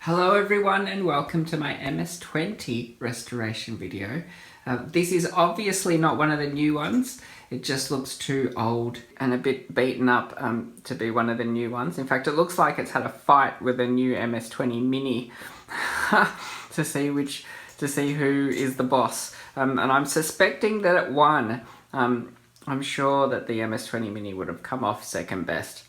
Hello everyone and welcome to my MS-20 restoration video. This is obviously not one of the new ones. It just looks too old and a bit beaten up to be one of the new ones. In fact, it looks like it's had a fight with a new MS-20 Mini to see who is the boss. And I'm suspecting that it won. I'm sure that the MS-20 Mini would have come off second best.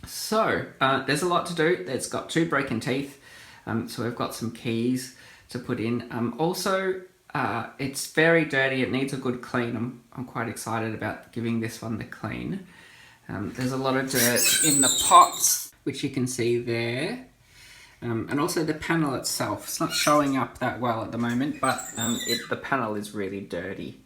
So, there's a lot to do. It's got two broken teeth, so we've got some keys to put in. Also, it's very dirty. It needs a good clean. I'm quite excited about giving this one the clean. There's a lot of dirt in the pots, which you can see there. And also the panel itself. It's not showing up that well at the moment, but the panel is really dirty.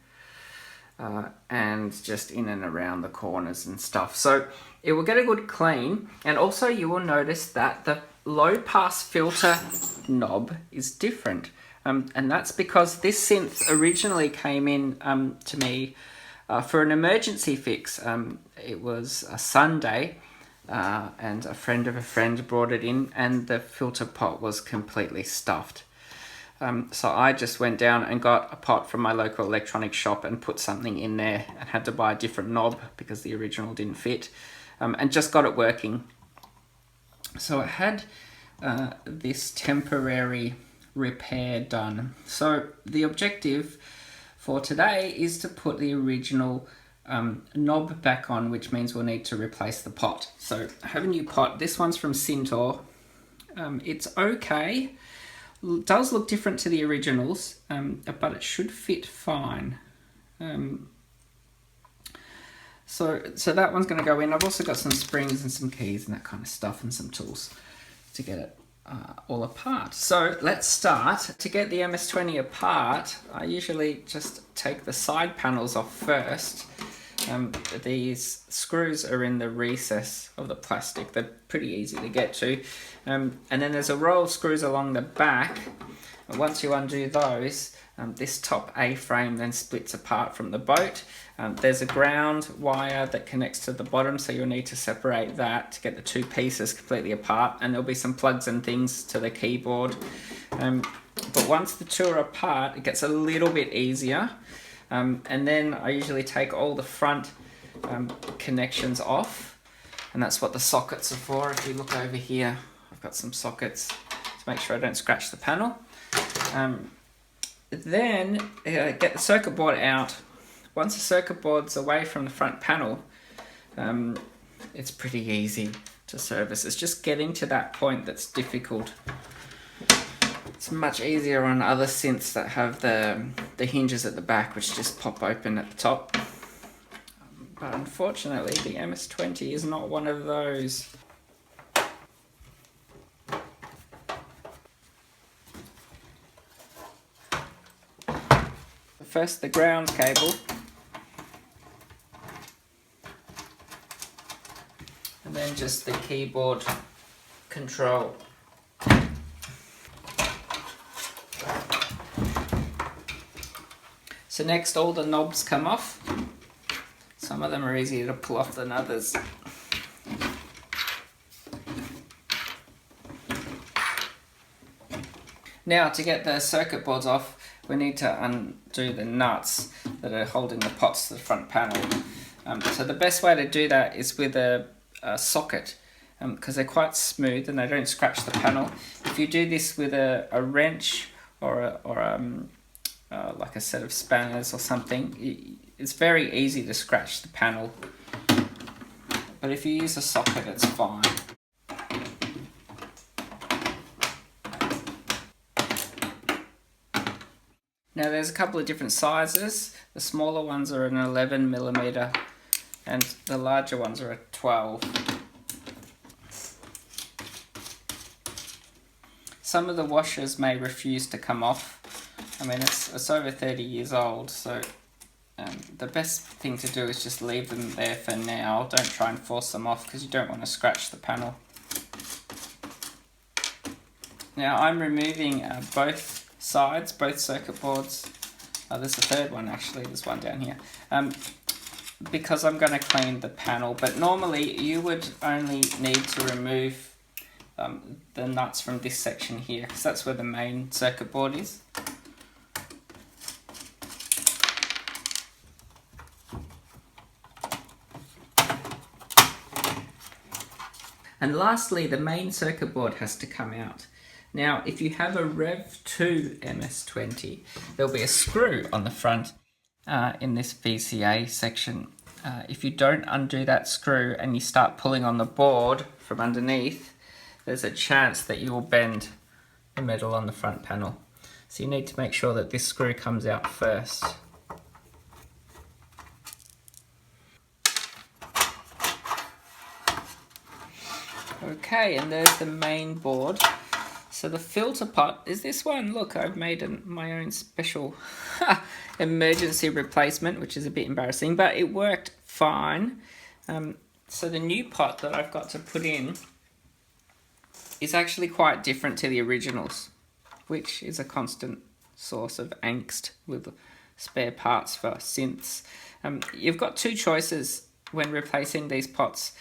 And just in and around the corners and stuff. So it will get a good clean, and also you will notice that the low pass filter knob is different. And that's because this synth originally came in to me for an emergency fix. It was a Sunday and a friend of a friend brought it in and the filter pot was completely stuffed. So I just went down and got a pot from my local electronics shop and put something in there and had to buy a different knob because the original didn't fit, and just got it working. So it had this temporary repair done. So the objective for today is to put the original knob back on, which means we'll need to replace the pot. So I have a new pot. This one's from Sintor. It's okay. It does look different to the originals, but it should fit fine. So that one's going to go in. I've also got some springs and some keys and that kind of stuff and some tools to get it all apart. So let's start. To get the MS-20 apart, I usually just take the side panels off first. These screws are in the recess of the plastic. They're pretty easy to get to. And then there's a row of screws along the back. And once you undo those, this top A-frame then splits apart from the boat. There's a ground wire that connects to the bottom, so you'll need to separate that to get the two pieces completely apart. And there'll be some plugs and things to the keyboard. But once the two are apart, it gets a little bit easier. And then I usually take all the front connections off, and that's what the sockets are for. If you look over here, I've got some sockets to make sure I don't scratch the panel. Then get the circuit board out. Once the circuit board's away from the front panel, it's pretty easy to service. It's just getting to that point that's difficult. It's much easier on other synths that have the hinges at the back, which just pop open at the top. But unfortunately, the MS-20 is not one of those. First, the ground cable. And then just the keyboard control. So next, all the knobs come off. Some of them are easier to pull off than others. Now, to get the circuit boards off, we need to undo the nuts that are holding the pots to the front panel. So the best way to do that is with a socket, because they're quite smooth and they don't scratch the panel. If you do this with a wrench or like a set of spanners or something, it's very easy to scratch the panel. But if you use a socket, it's fine. Now there's a couple of different sizes. The smaller ones are an 11mm and the larger ones are a 12. Some of the washers may refuse to come off. I mean, it's over 30 years old, so the best thing to do is just leave them there for now. Don't try and force them off because you don't want to scratch the panel. Now I'm removing both sides, both circuit boards. There's a third one actually, there's one down here. Because I'm going to clean the panel, but normally you would only need to remove the nuts from this section here, because that's where the main circuit board is. And lastly, the main circuit board has to come out. Now, if you have a Rev 2 MS-20, there'll be a screw on the front in this VCA section. If you don't undo that screw and you start pulling on the board from underneath, there's a chance that you will bend the metal on the front panel. So you need to make sure that this screw comes out first. Okay, and there's the main board. So the filter pot is this one. Look, I've made my own special emergency replacement, which is a bit embarrassing, but it worked fine. So the new pot that I've got to put in is actually quite different to the originals, which is a constant source of angst with spare parts for synths. You've got two choices when replacing these pots.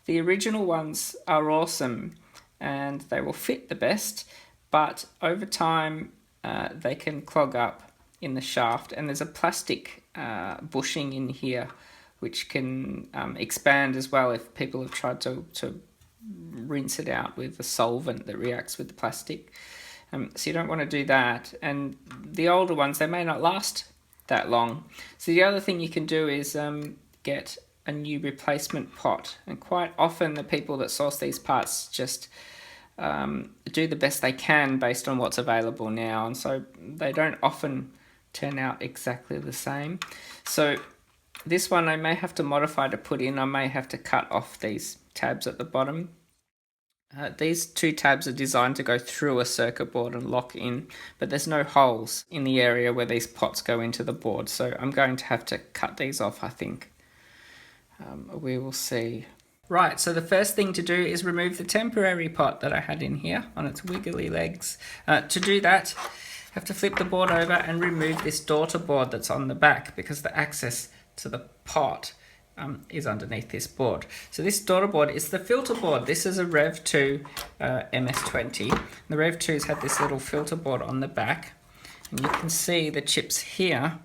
The original ones are awesome and they will fit the best, but over time they can clog up in the shaft, and there's a plastic bushing in here which can expand as well if people have tried to rinse it out with a solvent that reacts with the plastic. So you don't want to do that, and the older ones, they may not last that long. So the other thing you can do is get a new replacement pot, and quite often the people that source these parts just do the best they can based on what's available now, and so they don't often turn out exactly the same. So this one I may have to modify to put in. I may have to cut off these tabs at the bottom. These two tabs are designed to go through a circuit board and lock in, but there's no holes in the area where these pots go into the board, so I'm going to have to cut these off, I think. We will see. Right, so the first thing to do is remove the temporary pot that I had in here on its wiggly legs. To do that, I have to flip the board over and remove this daughter board that's on the back, because the access to the pot is underneath this board. So this daughter board is the filter board. This is a Rev 2 MS-20. The Rev 2's had this little filter board on the back, and you can see the chips here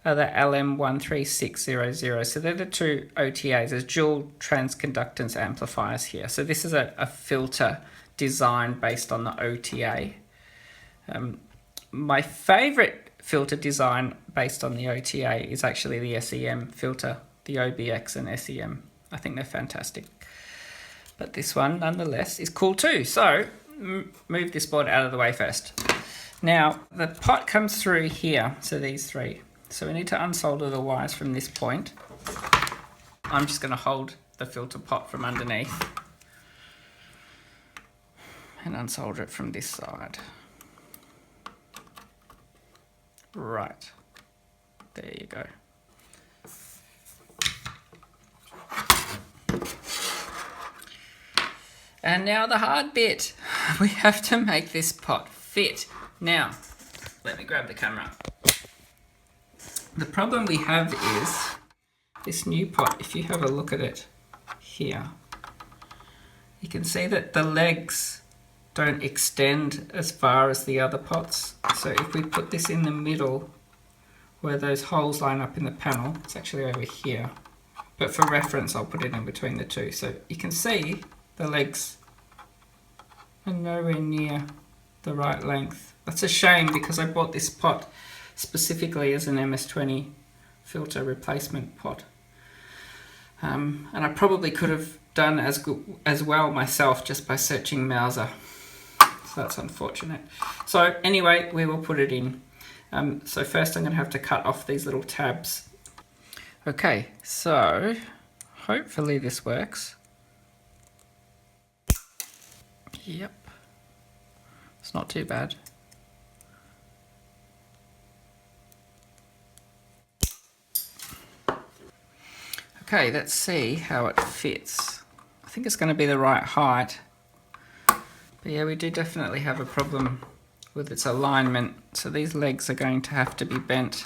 are the LM13600. So they're the two OTAs, there's dual transconductance amplifiers here. So this is a filter design based on the OTA. My favorite filter design based on the OTA is actually the SEM filter, the OBX and SEM. I think they're fantastic. But this one, nonetheless, is cool too. So move this board out of the way first. Now, the pot comes through here, so these three. So we need to unsolder the wires from this point. I'm just going to hold the filter pot from underneath and unsolder it from this side. Right, there you go. And now the hard bit. We have to make this pot fit. Now, let me grab the camera. The problem we have is this new pot. If you have a look at it here, you can see that the legs don't extend as far as the other pots. So if we put this in the middle where those holes line up in the panel, it's actually over here. But for reference, I'll put it in between the two. So you can see the legs are nowhere near the right length. That's a shame, because I bought this pot specifically as an MS-20 filter replacement pot. And I probably could have done as well myself just by searching Mauser. So that's unfortunate. So anyway, we will put it in. So first I'm going to have to cut off these little tabs. Okay, so hopefully this works. Yep, it's not too bad. Okay, let's see how it fits. I think it's going to be the right height. But yeah, we do definitely have a problem with its alignment. So these legs are going to have to be bent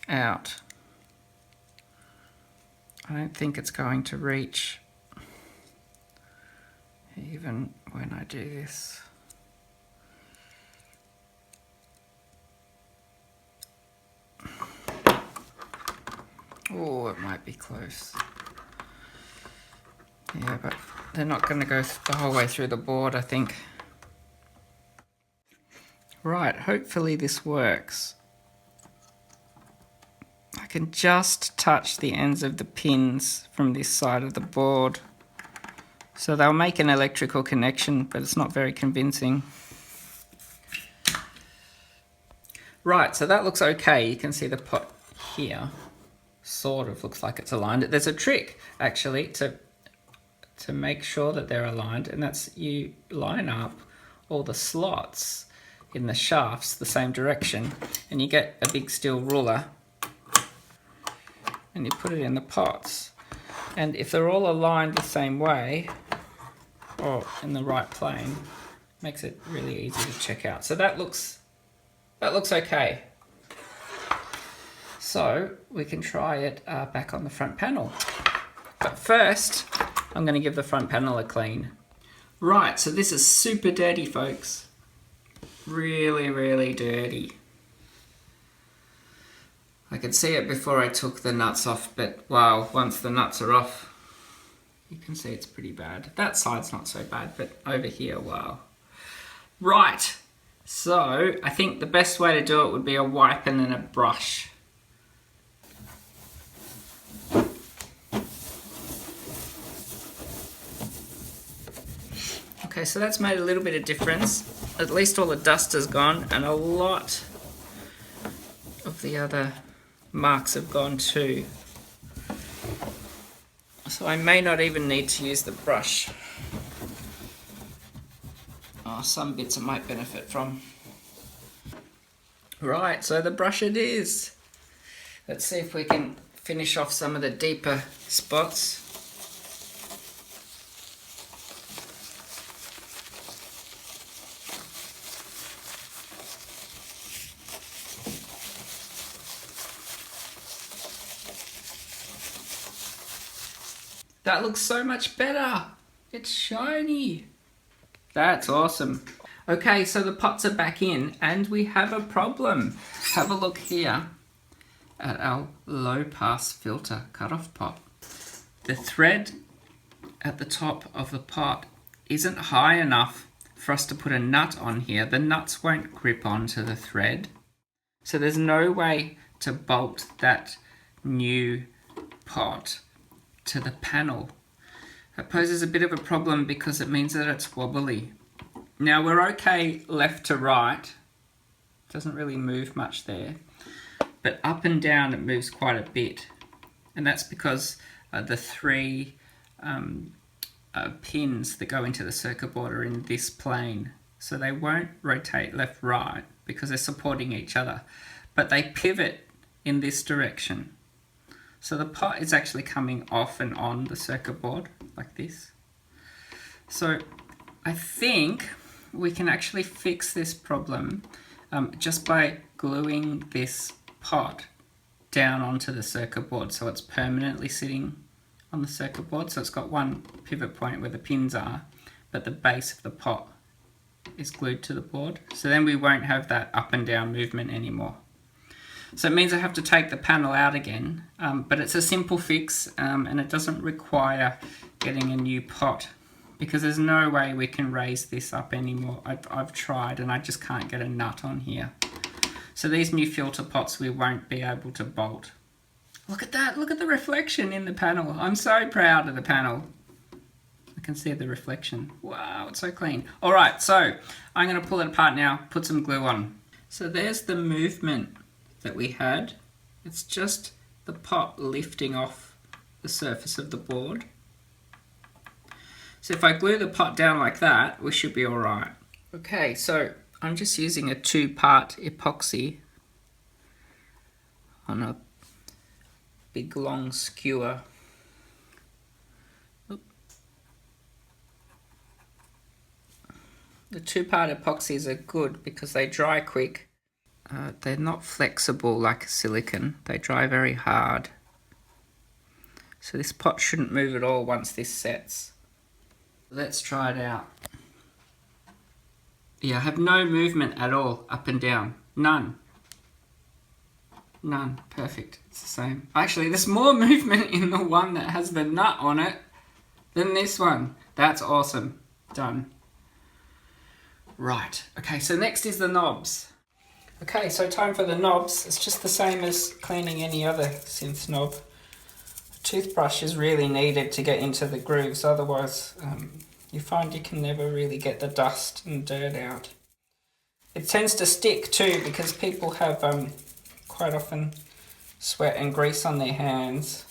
out. I don't think it's going to reach even when I do this. Oh, it might be close. Yeah, but they're not going to go the whole way through the board, I think. Right, hopefully this works. I can just touch the ends of the pins from this side of the board. So they'll make an electrical connection, but it's not very convincing. Right, so that looks okay. You can see the pot here sort of looks like it's aligned. There's a trick actually to make sure that they're aligned, and that's you line up all the slots in the shafts the same direction, and you get a big steel ruler and you put it in the pots. And if they're all aligned the same way or in the right plane, makes it really easy to check out. So that looks okay. So we can try it back on the front panel. But first, I'm going to give the front panel a clean. Right, so this is super dirty, folks. Really, really dirty. I could see it before I took the nuts off, but wow, once the nuts are off, you can see it's pretty bad. That side's not so bad, but over here, wow. Right, so I think the best way to do it would be a wipe and then a brush. Okay, so that's made a little bit of difference. At least all the dust is gone, and a lot of the other marks have gone too. So I may not even need to use the brush. Oh, some bits I might benefit from. Right, so the brush it is. Let's see if we can finish off some of the deeper spots. That looks so much better. It's shiny. That's awesome. Okay, so the pots are back in and we have a problem. Have a look here at our low pass filter cutoff pot. The thread at the top of the pot isn't high enough for us to put a nut on here. The nuts won't grip onto the thread. So there's no way to bolt that new pot to the panel. That poses a bit of a problem because it means that it's wobbly. Now we're okay left to right, doesn't really move much there, but up and down it moves quite a bit, and that's because the three pins that go into the circuit board are in this plane, so they won't rotate left right because they're supporting each other, but they pivot in this direction. So the pot is actually coming off and on the circuit board like this. So I think we can actually fix this problem just by gluing this pot down onto the circuit board so it's permanently sitting on the circuit board. So it's got one pivot point where the pins are, but the base of the pot is glued to the board. So then we won't have that up and down movement anymore. So it means I have to take the panel out again, but it's a simple fix and it doesn't require getting a new pot because there's no way we can raise this up anymore. I've tried and I just can't get a nut on here. So these new filter pots we won't be able to bolt. Look at that, look at the reflection in the panel. I'm so proud of the panel. I can see the reflection. Wow, it's so clean. All right, so I'm gonna pull it apart now, put some glue on. So there's the movement that we had. It's just the pot lifting off the surface of the board. So if I glue the pot down like that, we should be all right. Okay, so I'm just using a 2-part epoxy on a big long skewer. Oop. The 2-part epoxies are good because they dry quick. They're not flexible like silicone. They dry very hard. So this pot shouldn't move at all once this sets. Let's try it out. Yeah, I have no movement at all, up and down. None. None. Perfect. It's the same. Actually, there's more movement in the one that has the nut on it than this one. That's awesome. Done. Right. Okay, so next is the knobs. Okay, so time for the knobs. It's just the same as cleaning any other synth knob. A toothbrush is really needed to get into the grooves, otherwise you find you can never really get the dust and dirt out. It tends to stick too because people have quite often sweat and grease on their hands.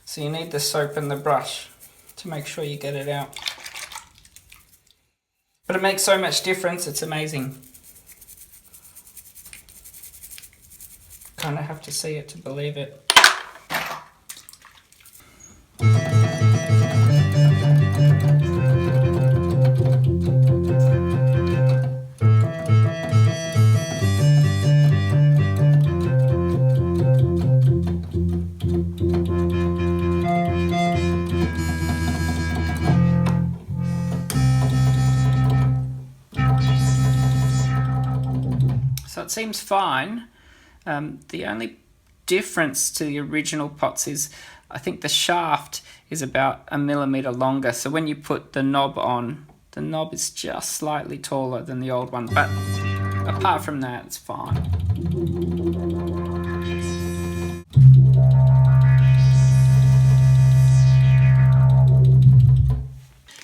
So you need the soap and the brush to make sure you get it out. But it makes so much difference, it's amazing. Kind of have to see it to believe it. So it seems fine. The only difference to the original pots is I think the shaft is about 1 millimeter longer. So when you put the knob on, the knob is just slightly taller than the old one. But apart from that, it's fine.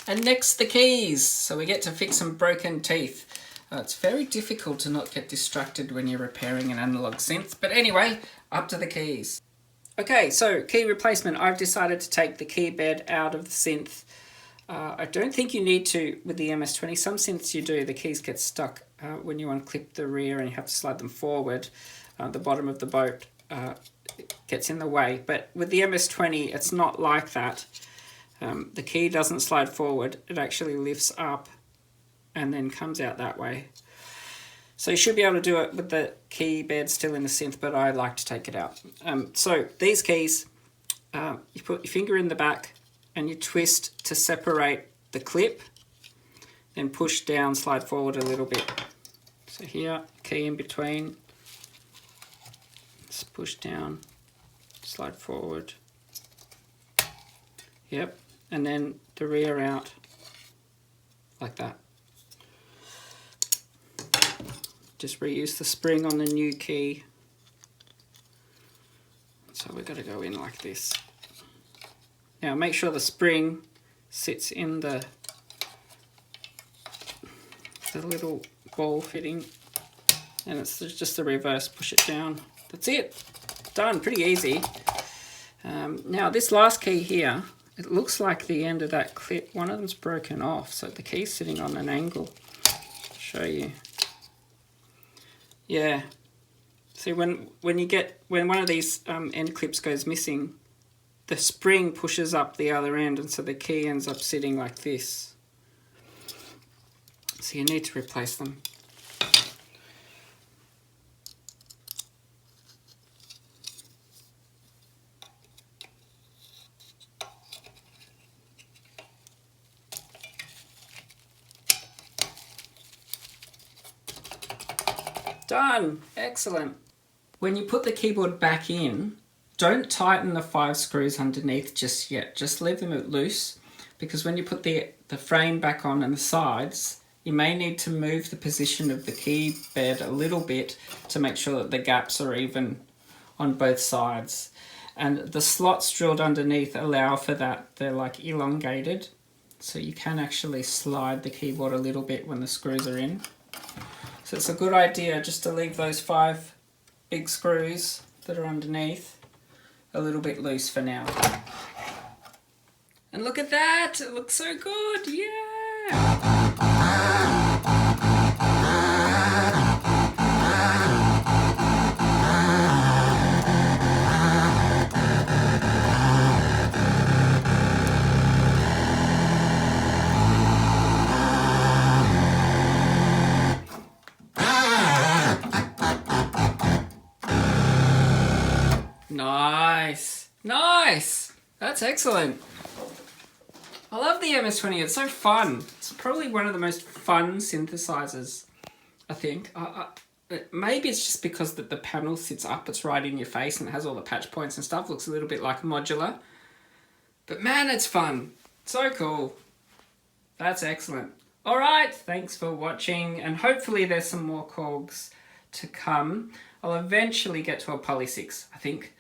And next, the keys. So we get to fix some broken teeth. It's very difficult to not get distracted when you're repairing an analog synth. But anyway, up to the keys. Okay, so key replacement. I've decided to take the key bed out of the synth. I don't think you need to with the MS-20. Some synths you do. The keys get stuck when you unclip the rear and you have to slide them forward. The bottom of the boat gets in the way. But with the MS-20, it's not like that. The key doesn't slide forward. It actually lifts up and then comes out that way. So you should be able to do it with the key bed still in the synth, but I like to take it out. So these keys, you put your finger in the back and you twist to separate the clip, then push down, slide forward a little bit. So here, key in between, just push down, slide forward. Yep, and then the rear out, like that. Just reuse the spring on the new key. So we've got to go in like this. Now make sure the spring sits in the little ball fitting, and it's just the reverse, push it down. That's it, done, pretty easy. Now this last key here, it looks like the end of that clip, one of them's broken off, so the key's sitting on an angle. I'll show you. Yeah, see when one of these end clips goes missing, the spring pushes up the other end, and so the key ends up sitting like this. So you need to replace them. Done! Excellent. When you put the keyboard back in, don't tighten the 5 screws underneath just yet. Just leave them loose, because when you put the frame back on and the sides, you may need to move the position of the key bed a little bit to make sure that the gaps are even on both sides. And the slots drilled underneath allow for that. They're like elongated, so you can actually slide the keyboard a little bit when the screws are in. So it's a good idea just to leave those 5 big screws that are underneath a little bit loose for now. And look at that! It looks so good! Yeah! Nice! Nice! That's excellent. I love the MS-20. It's so fun. It's probably one of the most fun synthesizers, I think. Maybe it's just because the panel sits up. It's right in your face and it has all the patch points and stuff. Looks a little bit like a modular. But man, it's fun. So cool. That's excellent. All right, thanks for watching. And hopefully there's some more KORGs to come. I'll eventually get to a Poly 6, I think.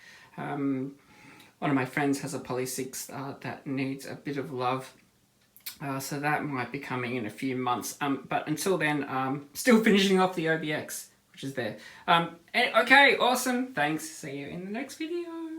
One of my friends has a Poly 6 that needs a bit of love. So that might be coming in a few months. But until then, still finishing off the OBX, which is there. Okay, awesome. Thanks. See you in the next video.